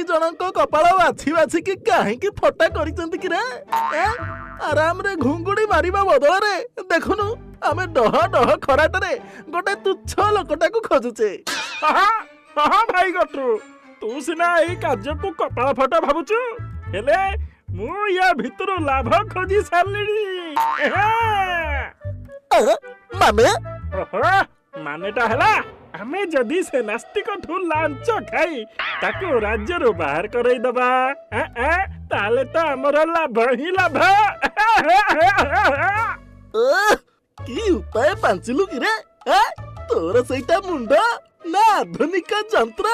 ଜଣଙ୍କ କପାଳ ବାଛି ବାଛିକି କାହିଁକି ଫଟା କରିଛନ୍ତି କି ରେ? ଆରାମରେ ଘୁଙ୍ଗୁଡି ମାରିବା ବଦଳରେ ଦେଖୁନୁ ଆମେ ଡହ ଡହ ଖରାଟାରେ ଗୋଟେ ତୁଚ୍ଛ ଲୋକଟାକୁ ଖୋଜୁଛେ। ଭାଇ ଗଟ୍ରୁ, ତୁ ସିନା ଏଇ କାର୍ଯ୍ୟକୁ କପାଳ ଫଟା ଭାବୁଛୁ, ହେଲେ ମୁଁ ୟା ଭିତରୁ ଲାଭ ଖୋଜି ସାରିଲିଣି। ମାନେ ମାନେଟା ହେଲା, ଆମେ ଯଦି ସେ ନାସ୍ତିକଠୁ ଲାଞ୍ଚ ଖାଇ ତାକୁ ରାଜ୍ୟରୁ ବାହାର କରେଇଦବା, ତାହେଲେ ତ ଆମର ଲାଭ ହିଁ ଲାଭ। କି ଉପାୟ ପାଞ୍ଚିଲୁ କି ରେ? ତୋର ସେଇଟା ମୁଣ୍ଡ ନା ଆଧୁନିକ ଯନ୍ତ୍ର?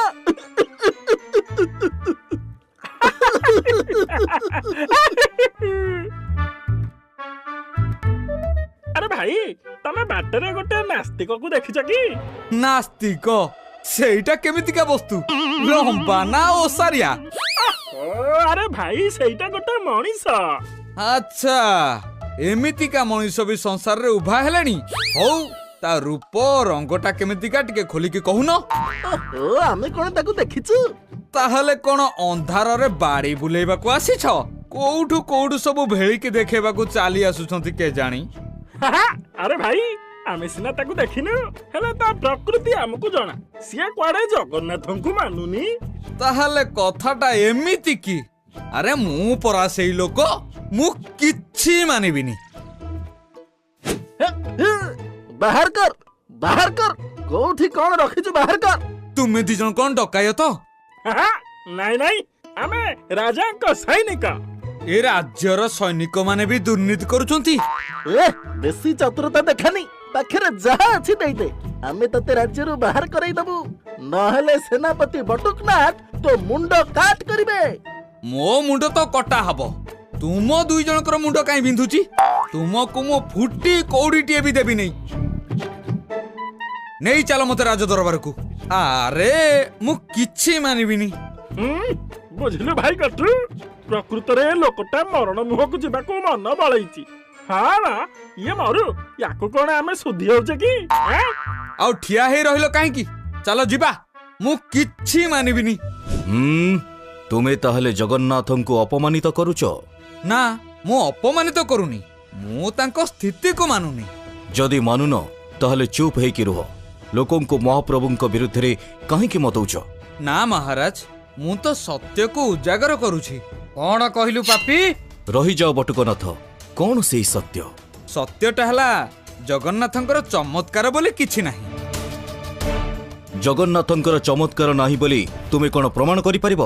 ଆରେ ଭାଇ, ତମେ ବାଟରେ ଗୋଟେ ନାସ୍ତିକକୁ ଦେଖିଛ କି? ନାସ୍ତିକ? ସେଇଟା କେମିତିକା ବସ୍ତୁ? ଲମ୍ବା ନା ଓସାରିଆ? ଆରେ ଭାଇ, ସେଇଟା ଗୋଟେ ମଣିଷ। ଆଚ୍ଛା, ଏମିତିକା ମଣିଷ ବି ସଂସାରରେ ଉଭା ହେଲେଣି। ହଉ, ତା ରୂପ ରଙ୍ଗଟା କେମିତିକା ଟିକେ ଖୋଲିକି କହୁନ। ଆମେ କଣ ତାକୁ ଦେଖିଛୁ? ତାହେଲେ କଣ ଅନ୍ଧାରରେ ବାଡି ବୁଲେଇବାକୁ ଆସିଛ? କୋଉଠୁ ସବୁ ଭେଳିକି ଦେଖେଇବାକୁ ଚାଲି ଆସୁଛନ୍ତି କେଜାଣି? ଆରେ ଭାଇ, ଆମେ ସିନା ତାକୁ ଦେଖିନୁ, ହେଲେ ତା ପ୍ରକୃତି ଆମକୁ ଜଣା। ସିଏ କୁଆଡେ ଜଗନ୍ନାଥଙ୍କୁ ମାନୁନି। ତାହେଲେ କଥାଟା ଏମିତି କି? ଆରେ ମୁଁ ପରା ସେଇ ଲୋକ, ମୁଁ କିଛି ମାନିବିନି। ବାହାର କର, କୋଉଠି କଣ ରଖିଛୁ ବାହାର କର। ତୁମେ ଦି ଜଣ କଣ ଡକାୟତ? ନାଇଁ, ଆମେ ରାଜାଙ୍କ ସୈନିକ। ଏ ରାଜ୍ୟର ସୈନିକ ମାନେ ବି ଦୁର୍ନୀତି କରୁଛନ୍ତି। ବେଶୀ ଚତୁରତା ଦେଖାନି, ପାଖରେ ଯାହା ଅଛି ଦେଇଦେ। ଆମେ ତତେ ରାଜ୍ୟରୁ ବାହାର କରେଇଦବୁ, ନହେଲେ ସେନାପତି ବଟୁକନାଥ ତୋ ମୁଣ୍ଡ କାଟ କରିବେ। ମୋ ମୁଣ୍ଡ ତ କଟା ହବ, ତୁମ ଦୁଇ ଜଣଙ୍କର ମୁଣ୍ଡ କାଇଁ ବିନ୍ଧୁଛି? ତୁମକୁ ମୁଁ ଫୁଟି କଉଡ଼ିଟିଏ ବି ଦେବି ନେଇ। ନେଇ ଚାଲ ମତେ ରାଜ ଦରବାରକୁ। ଆରେ ମୁଁ କିଛି ମାନିବିନି। ବୁଝିଲୁ ଭାଇ ଗଟ୍ରୁ, ପ୍ରକୃତରେ ଲୋକଟା ମରଣ ମୁହଁକୁ ଯିବାକୁ ମନ ବଳେଇଛି। ହଁ ନା, ଇଏ ମରୁ, ୟାକୁ କଣ ଆମେ ସୁଧି ହଉଛେ କି? ଆଉ ଠିଆ ହେଇ ରହିଲ କାହିଁକି? ଚାଲ ଯିବା, ମୁଁ କିଛି ମାନିବିନି। ତୁମେ ତାହେଲେ ଜଗନ୍ନାଥଙ୍କୁ ଅପମାନିତ କରୁଛ? ନା, ମୁଁ ଅପମାନିତ କରୁନି, ମୁଁ ତାଙ୍କ ସ୍ଥିତିକୁ ମାନୁନି। ଯଦି ମାନୁନ, ତାହେଲେ ଚୁପ୍ ହେଇକି ରୁହ। ଲୋକଙ୍କୁ ମହାପ୍ରଭୁଙ୍କ ବିରୁଦ୍ଧରେ କାହିଁକି ମତଉଛ? ନା ମହାରାଜ, ମୁଁ ତ ସତ୍ୟକୁ ଉଜାଗର କରୁଛି। କଣ କହିଲୁ ପାପି? ରହିଯାଅ ବଟୁକନାଥ, କଣ ସେଇ ସତ୍ୟ? ସତ୍ୟଟା ହେଲା, ଜଗନ୍ନାଥଙ୍କର ଚମତ୍କାର ବୋଲି କିଛି ନାହିଁ। ଜଗନ୍ନାଥଙ୍କର ଚମତ୍କାର ନାହିଁ ବୋଲି ତୁମେ କଣ ପ୍ରମାଣ କରିପାରିବ?